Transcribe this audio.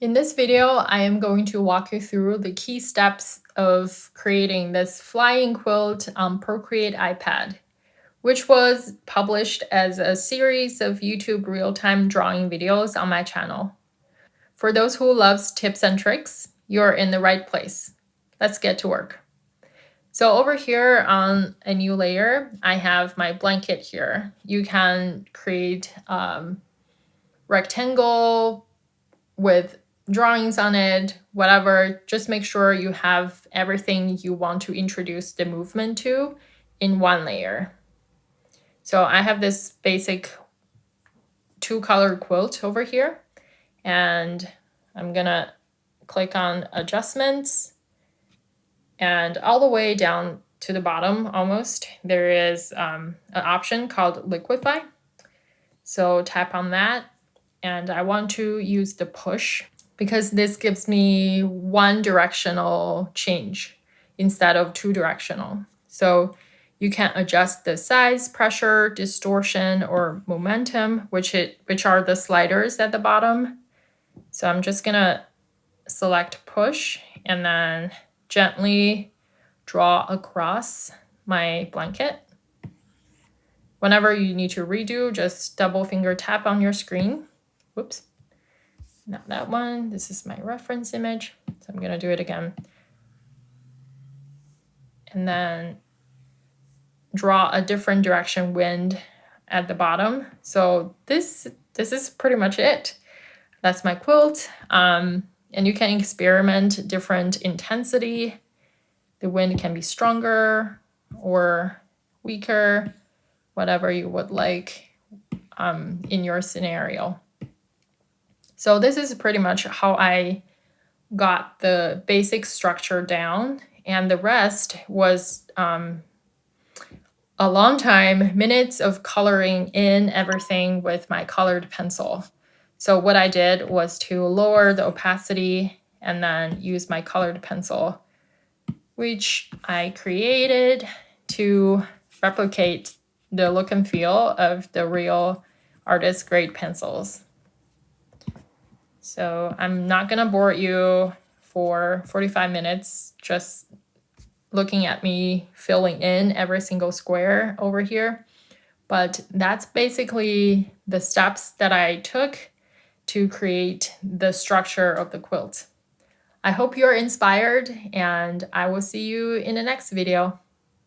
In this video, I am going to walk you through the key steps of creating this flying quilt on Procreate iPad, which was published as a series of YouTube real-time drawing videos on my channel. For those who loves tips and tricks, you're in the right place. Let's get to work. So over here on a new layer, I have my blanket here. You can create rectangle with drawings on it, whatever. Just make sure you have everything you want to introduce the movement to in one layer. So I have this basic 2-color quilt over here, and I'm gonna click on adjustments, and all the way down to the bottom almost, there is an option called Liquify. So tap on that, and I want to use the push because this gives me one directional change instead of 2-directional. So you can adjust the size, pressure, distortion, or momentum, which are the sliders at the bottom. So I'm just gonna select push and then gently draw across my blanket. Whenever you need to redo, just double finger tap on your screen. Whoops. Not that one. This is my reference image. So I'm going to do it again. And then draw a different direction wind at the bottom. So this is pretty much it. That's my quilt. And you can experiment different intensity. The wind can be stronger or weaker, whatever you would like in your scenario. So this is pretty much how I got the basic structure down, and the rest was a long time, minutes of coloring in everything with my colored pencil. So what I did was to lower the opacity and then use my colored pencil, which I created to replicate the look and feel of the real artist grade pencils. So I'm not gonna bore you for 45 minutes just looking at me filling in every single square over here. But that's basically the steps that I took to create the structure of the quilt. I hope you're inspired, and I will see you in the next video.